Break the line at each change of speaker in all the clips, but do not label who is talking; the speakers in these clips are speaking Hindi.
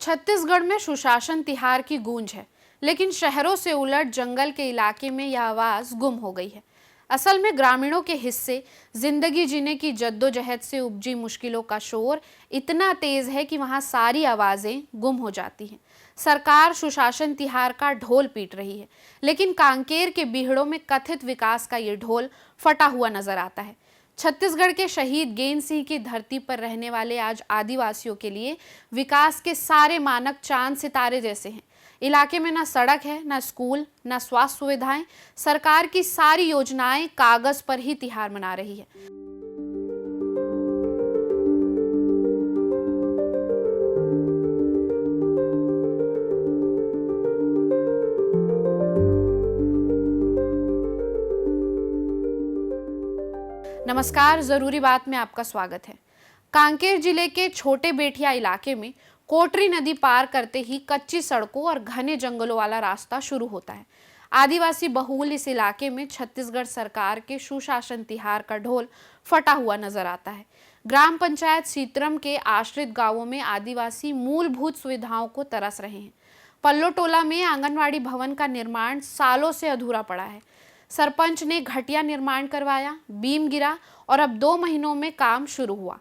छत्तीसगढ़ में सुशासन तिहार की गूंज है, लेकिन शहरों से उलट जंगल के इलाके में यह आवाज गुम हो गई है। असल में ग्रामीणों के हिस्से जिंदगी जीने की जद्दोजहद से उपजी मुश्किलों का शोर इतना तेज है कि वहां सारी आवाजें गुम हो जाती हैं। सरकार सुशासन तिहार का ढोल पीट रही है, लेकिन कांकेर के बीहड़ों में कथित विकास का ये ढोल फटा हुआ नजर आता है। छत्तीसगढ़ के शहीद गेंद सिंह की धरती पर रहने वाले आज आदिवासियों के लिए विकास के सारे मानक चांद सितारे जैसे हैं। इलाके में ना सड़क है, ना स्कूल, ना स्वास्थ्य सुविधाएं। सरकार की सारी योजनाएं कागज पर ही तिहार मना रही है। नमस्कार, जरूरी बात में आपका स्वागत है। कांकेर जिले के छोटे बेठिया इलाके में कोटरी नदी पार करते ही कच्ची सड़कों और घने जंगलों वाला रास्ता शुरू होता है। आदिवासी बहुल इस इलाके में छत्तीसगढ़ सरकार के सुशासन तिहार का ढोल फटा हुआ नजर आता है। ग्राम पंचायत सीतरम के आश्रित गांवों में आदिवासी मूलभूत सुविधाओं को तरस रहे हैं। पल्लो टोला में आंगनवाड़ी भवन का निर्माण सालों से अधूरा पड़ा है। सरपंच ने घटिया निर्माण करवाया, बीम गिरा और अब 2 महीनों में काम शुरू हुआ,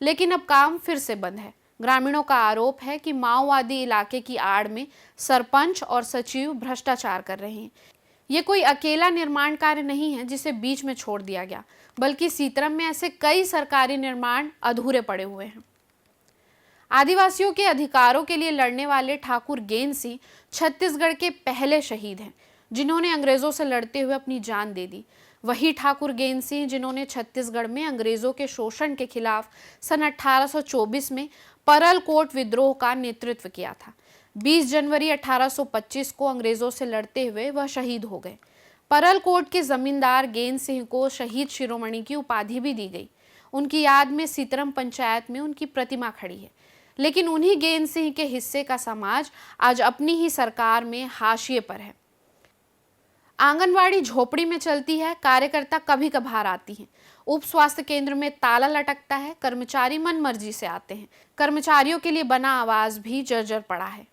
लेकिन अब काम फिर से बंद है। ग्रामीणों का आरोप है कि माओवादी इलाके की आड़ में सरपंच और सचिव भ्रष्टाचार कर रहे हैं। ये कोई अकेला निर्माण कार्य नहीं है जिसे बीच में छोड़ दिया गया, बल्कि सीतरम में ऐसे कई सरकारी निर्माण अधूरे पड़े हुए हैं। आदिवासियों के अधिकारों के लिए लड़ने वाले ठाकुर गेंद सिंह छत्तीसगढ़ के पहले शहीद हैं, जिन्होंने अंग्रेजों से लड़ते हुए अपनी जान दे दी। वही ठाकुर गेंद सिंह जिन्होंने छत्तीसगढ़ में अंग्रेजों के शोषण के खिलाफ सन 1824 में परलकोट विद्रोह का नेतृत्व किया था। 20 जनवरी 1825 को अंग्रेजों से लड़ते हुए वह शहीद हो गए। परलकोट के जमींदार गेंद सिंह को शहीद शिरोमणि की उपाधि भी दी गई। उनकी याद में सीतरम पंचायत में उनकी प्रतिमा खड़ी है। लेकिन उन्हीं गेंद सिंह के हिस्से का समाज आज अपनी ही सरकार में हाशिए पर है। आंगनवाड़ी झोपड़ी में चलती है, कार्यकर्ता कभी कभार आती हैं। उप स्वास्थ्य केंद्र में ताला लटकता है, कर्मचारी मन मर्जी से आते हैं। कर्मचारियों के लिए बना आवाज भी जर्जर पड़ा है।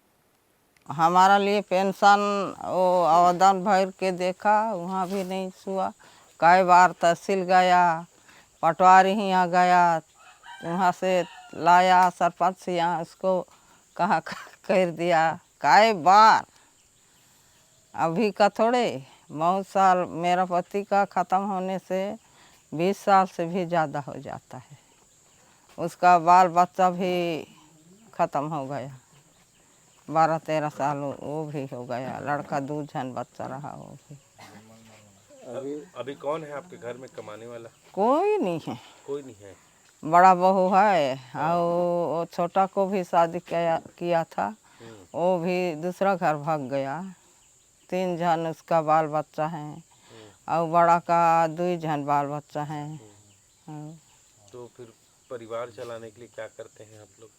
हमारा लिए पेंशन वो आवेदन भर के देखा, वहाँ भी नहीं हुआ। कई बार तहसील गया, पटवारी यहाँ गया, वहाँ से लाया सरपंच यहाँ, उसको कहा कर दिया कई बार। अभी का थोड़े, बहुत साल मेरा पति का ख़त्म होने से 20 साल से भी ज़्यादा हो जाता है। उसका बाल बच्चा भी ख़त्म हो गया, 12-13 साल वो भी हो गया। लड़का 2 जन बच्चा रहा वो भी।
अभी कौन है आपके घर में कमाने वाला?
कोई नहीं है।
कोई नहीं है।
बड़ा बहू है और वो छोटा को भी शादी किया था, वो भी दूसरा घर भाग गया। 3 जन उसका बाल बच्चा है और बड़ा का 2 जन बाल बच्चा है।
तो फिर परिवार चलाने के लिए क्या करते हैं आप लोग?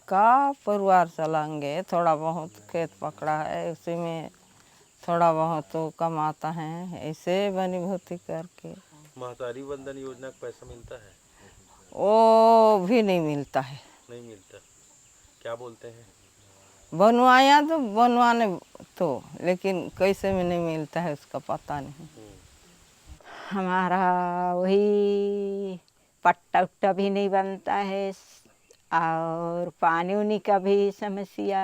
का परिवार चलाएंगे, थोड़ा बहुत खेत पकड़ा है, उसी में थोड़ा बहुत तो कमाता है, ऐसे बनी भूती करके।
महतारी वंदन योजना का पैसा मिलता है?
वो भी नहीं मिलता है।
नहीं मिलता? क्या बोलते हैं?
बनवाया तो बनवाने तो, लेकिन कैसे में नहीं मिलता है उसका पता नहीं।
हमारा वही पट्टा उट्टा भी नहीं बनता है और पानी उनी का भी समस्या,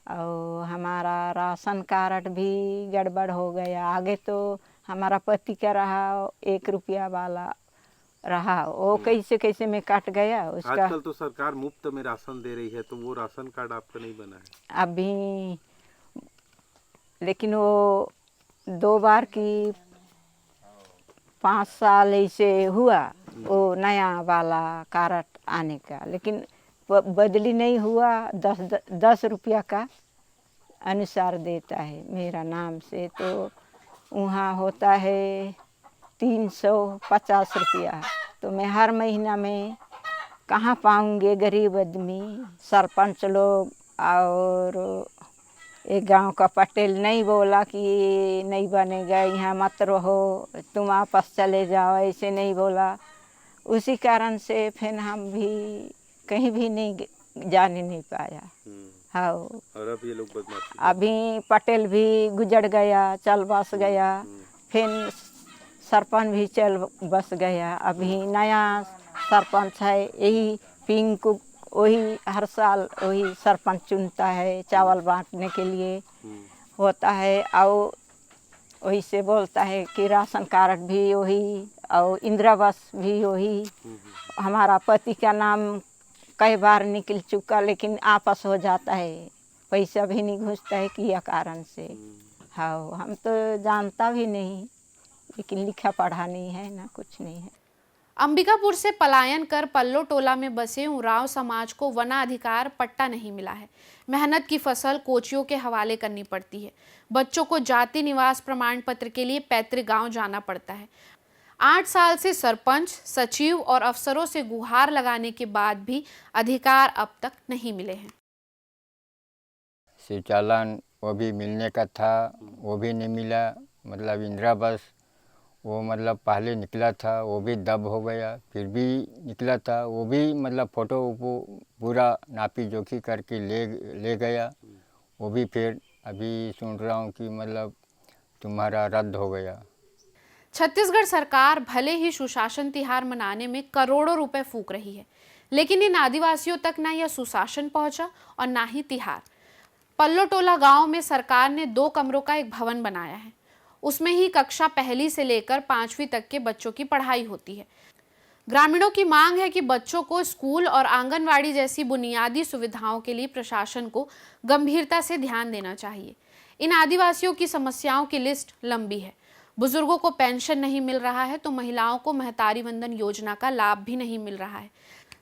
और हमारा राशन कार्ड भी गड़बड़ हो गया। आगे तो हमारा पति का रहा 1 रुपया वाला रहा, वो कैसे कैसे में कट गया उसका।
आजकल तो सरकार मुफ्त में राशन दे रही है, तो वो राशन कार्ड आपका नहीं बना है
अभी, लेकिन वो 2 बार की 5 साल ऐसे हुआ वो नया वाला कार्ड आने का, लेकिन बदली नहीं हुआ। 10 रुपया का अनुसार देता है मेरा नाम से, तो वहाँ होता है 350 रुपया। तो मैं हर महीना में कहाँ पाऊँगे गरीब आदमी। सरपंच लोग और एक गांव का पटेल नहीं बोला कि नहीं बनेगा, यहाँ मत रहो, तुम आपस चले जाओ, ऐसे नहीं बोला। उसी कारण से फिर हम भी कहीं भी नहीं जाने नहीं पाया। हाँ,
और अब ये लोग बदमाशी
अभी पटेल भी गुजर गया, चल बस गया, फिर सरपंच भी चल बस गया। अभी नया सरपंच है, यही पिंकू, वही हर साल वही सरपंच चुनता है, चावल बांटने के लिए होता है। और वही से बोलता है कि राशन कार्ड भी वही और इंदिरावास भी वही। हमारा पति का नाम कई बार निकल चुका, लेकिन आपस हो जाता है, पैसा भी नहीं घुसता है किया कारण से। हाँ, हम तो जानता भी नहीं, लेकिन लिखा पढ़ा नहीं है ना, कुछ नहीं है।
अंबिकापुर से पलायन कर पल्लो टोला में बसे उरांव समाज को वनाधिकार पट्टा नहीं मिला है। मेहनत की फसल कोचियों के हवाले करनी पड़ती है। बच्चों को जाति निवास प्रमाण पत्र के लिए पैतृक गांव जाना पड़ता है। 8 साल से सरपंच, सचिव और अफसरों से गुहार लगाने के बाद भी अधिकार अब तक नहीं मिले हैं।
शौचालन वो भी मिलने का था, वो भी नहीं मिला। मतलब इंदिरावास वो मतलब पहले निकला था, वो भी दब हो गया। फिर भी निकला था, वो भी मतलब फ़ोटो वो पूरा नापी जोखी करके ले गया। वो भी फिर अभी सुन रहा हूँ कि मतलब तुम्हारा रद्द हो गया।
छत्तीसगढ़ सरकार भले ही सुशासन तिहार मनाने में करोड़ों रुपए फूंक रही है, लेकिन इन आदिवासियों तक ना यह सुशासन पहुंचा और ना ही तिहार। पल्लो टोला गांव में सरकार ने 2 कमरों का एक भवन बनाया है। उसमें ही कक्षा 1 से लेकर 5वीं तक के बच्चों की पढ़ाई होती है। ग्रामीणों की मांग है कि बच्चों को स्कूल और आंगनवाड़ी जैसी बुनियादी सुविधाओं के लिए प्रशासन को गंभीरता से ध्यान देना चाहिए। इन आदिवासियों की समस्याओं की लिस्ट लंबी है। बुजुर्गों को पेंशन नहीं मिल रहा है तो महिलाओं को महतारी वंदन योजना का लाभ भी नहीं मिल रहा है।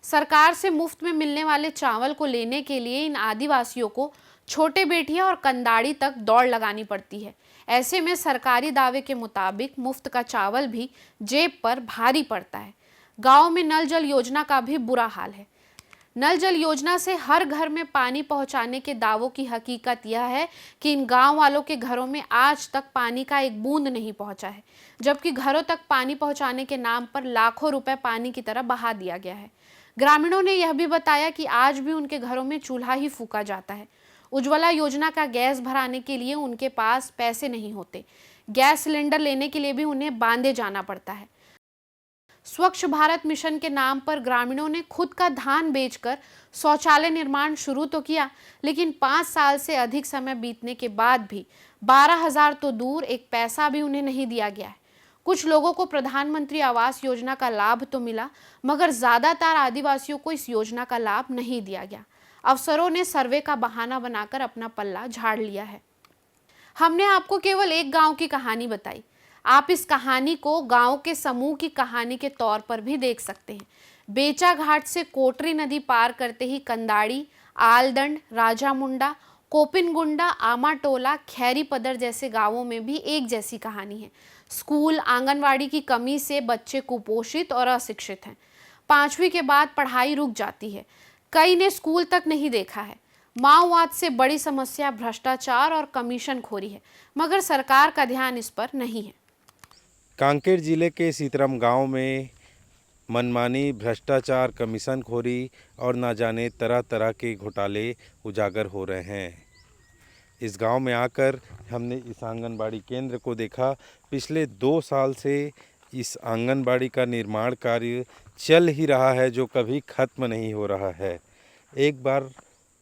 सरकार से मुफ्त में मिलने वाले चावल को लेने के लिए इन आदिवासियों को छोटे बेटिया और कंदाड़ी तक दौड़ लगानी पड़ती है। ऐसे में सरकारी दावे के मुताबिक मुफ्त का चावल भी जेब पर भारी पड़ता है। गांव में नल जल योजना का भी बुरा हाल है। नल जल योजना से हर घर में पानी पहुंचाने के दावों की हकीकत यह है कि इन गांव वालों के घरों में आज तक पानी का एक बूंद नहीं पहुंचा है, जबकि घरों तक पानी पहुंचाने के नाम पर लाखों रुपए पानी की तरह बहा दिया गया है। ग्रामीणों ने यह भी बताया कि आज भी उनके घरों में चूल्हा ही फूका जाता है। उज्ज्वला योजना का गैस भराने के लिए उनके पास पैसे नहीं होते। गैस सिलेंडर लेने के लिए भी उन्हें बांधे जाना पड़ता है। स्वच्छ भारत मिशन के नाम पर ग्रामीणों ने खुद का धान बेचकर शौचालय निर्माण शुरू तो किया, लेकिन 5 साल से अधिक समय बीतने के बाद भी 12,000 तो दूर एक पैसा भी उन्हें नहीं दिया गया है। कुछ लोगों को प्रधानमंत्री आवास योजना का लाभ तो मिला, मगर ज्यादातर आदिवासियों को इस योजना का लाभ नहीं दिया गया। अफसरों ने सर्वे का बहाना बनाकर अपना पल्ला झाड़ लिया है। हमने आपको केवल एक गांव की कहानी बताई। आप इस कहानी को गांव के समूह की कहानी के तौर पर भी देख सकते हैं। बेचा घाट से कोटरी नदी पार करते ही कंदाड़ी, आलदंड, राजामुंडा, कोपिनगुंडा, आमाटोला, खैरी पदर जैसे गांवों में भी एक जैसी कहानी है। स्कूल, आंगनवाड़ी की कमी से बच्चे कुपोषित और अशिक्षित हैं। 5वीं के बाद पढ़ाई रुक जाती है। कई ने स्कूल तक नहीं देखा है। माओवाद से बड़ी समस्या भ्रष्टाचार और कमीशनखोरी है, मगर सरकार का ध्यान इस पर नहीं है।
कांकेर जिले के सीतरम गांव में मनमानी, भ्रष्टाचार, कमीशनखोरी और ना जाने तरह तरह के घोटाले उजागर हो रहे हैं। इस गांव में आकर हमने इस आंगनबाड़ी केंद्र को देखा। पिछले 2 साल से इस आंगनबाड़ी का निर्माण कार्य चल ही रहा है, जो कभी ख़त्म नहीं हो रहा है। एक बार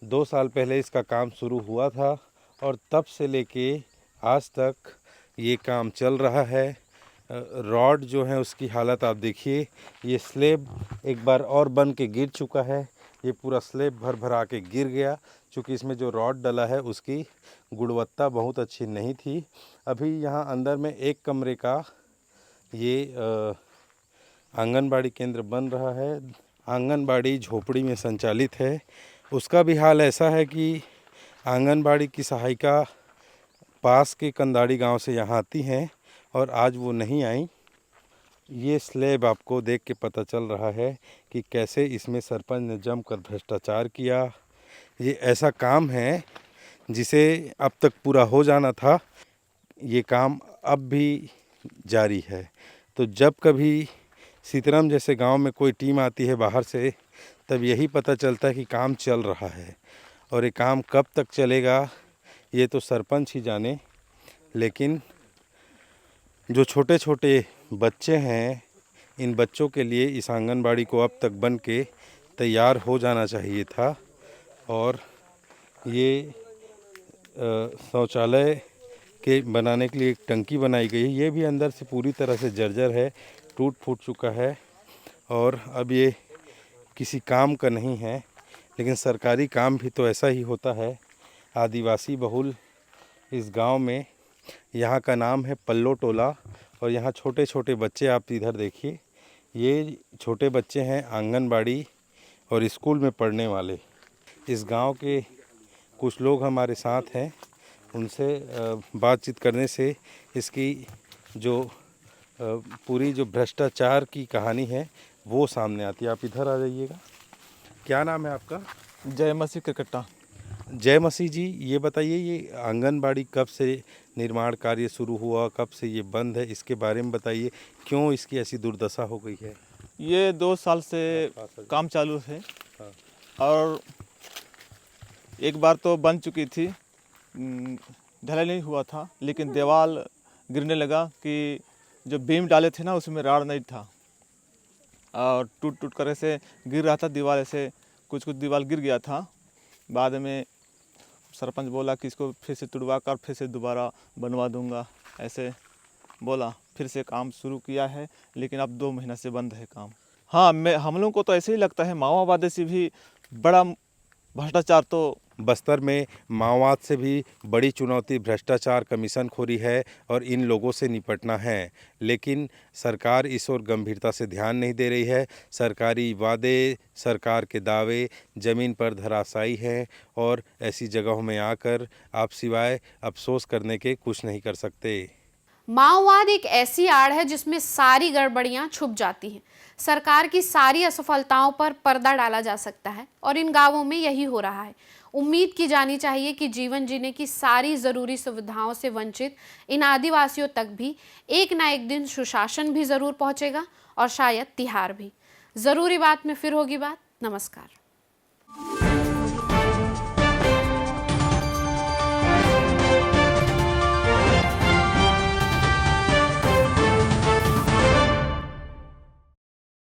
2 साल पहले इसका काम शुरू हुआ था और तब से लेके आज तक ये काम चल रहा है। रॉड जो है उसकी हालत आप देखिए। ये स्लेब एक बार और बन के गिर चुका है। ये पूरा स्लेब भर भरा के गिर गया, क्योंकि इसमें जो रॉड डला है उसकी गुणवत्ता बहुत अच्छी नहीं थी। अभी यहाँ अंदर में 1 कमरे का ये आंगनबाड़ी केंद्र बन रहा है। आंगनबाड़ी झोपड़ी में संचालित है। उसका भी हाल ऐसा है कि आंगनबाड़ी की सहायिका पास के कंदाड़ी गांव से यहाँ आती हैं और आज वो नहीं आई। ये स्लेब आपको देख के पता चल रहा है कि कैसे इसमें सरपंच ने जमकर भ्रष्टाचार किया। ये ऐसा काम है जिसे अब तक पूरा हो जाना था, ये काम अब भी जारी है। तो जब कभी सीतरम जैसे गांव में कोई टीम आती है बाहर से, तब यही पता चलता है कि काम चल रहा है। और ये काम कब तक चलेगा ये तो सरपंच ही जाने। लेकिन जो छोटे छोटे बच्चे हैं, इन बच्चों के लिए इस आंगनबाड़ी को अब तक बन के तैयार हो जाना चाहिए था। और ये शौचालय के बनाने के लिए एक टंकी बनाई गई है, ये भी अंदर से पूरी तरह से जर्जर है, टूट फूट चुका है और अब ये किसी काम का नहीं है। लेकिन सरकारी काम भी तो ऐसा ही होता है। आदिवासी बहुल इस गांव में, यहाँ का नाम है पल्लो टोला और यहाँ छोटे छोटे बच्चे, आप इधर देखिए, ये छोटे बच्चे हैं आंगनबाड़ी और स्कूल में पढ़ने वाले। इस गांव के कुछ लोग हमारे साथ हैं, उनसे बातचीत करने से इसकी जो पूरी जो भ्रष्टाचार की कहानी है वो सामने आती है। आप इधर आ जाइएगा। क्या नाम है आपका?
जय मसीह क्रिकेटा।
जय मसीह जी, ये बताइए, ये आंगनबाड़ी कब से निर्माण कार्य शुरू हुआ, कब से ये बंद है, इसके बारे में बताइए। क्यों इसकी ऐसी दुर्दशा हो गई है?
ये 2 साल से काम चालू है और एक बार तो बन चुकी थी, ढलाई नहीं हुआ था, लेकिन दीवार गिरने लगा कि जो बीम डाले थे ना उसमें राड नहीं था और टूट टूट कर ऐसे गिर रहा था दीवार, ऐसे कुछ कुछ दीवार गिर गया था। बाद में सरपंच बोला कि इसको फिर से तुड़वा कर फिर से दोबारा बनवा दूंगा, ऐसे बोला। फिर से काम शुरू किया है, लेकिन अब 2 महीना से बंद है काम। हाँ, हम लोगों को तो ऐसे ही लगता है, माओवाद से भी बड़ा भ्रष्टाचार तो
बस्तर में माओवाद से भी बड़ी चुनौती भ्रष्टाचार, कमीशनखोरी है और इन लोगों से निपटना है। लेकिन सरकार इस ओर गंभीरता से ध्यान नहीं दे रही है। सरकारी वादे, सरकार के दावे ज़मीन पर धराशायी हैं और ऐसी जगहों में आकर आप सिवाय अफसोस करने के कुछ नहीं कर सकते।
माओवाद एक ऐसी आड़ है जिसमें सारी गड़बड़ियां छुप जाती हैं। सरकार की सारी असफलताओं पर पर्दा डाला जा सकता है और इन गांवों में यही हो रहा है। उम्मीद की जानी चाहिए कि जीवन जीने की सारी जरूरी सुविधाओं से वंचित इन आदिवासियों तक भी एक ना एक दिन सुशासन भी जरूर पहुंचेगा और शायद तिहार भी। जरूरी बात में फिर होगी बात। नमस्कार।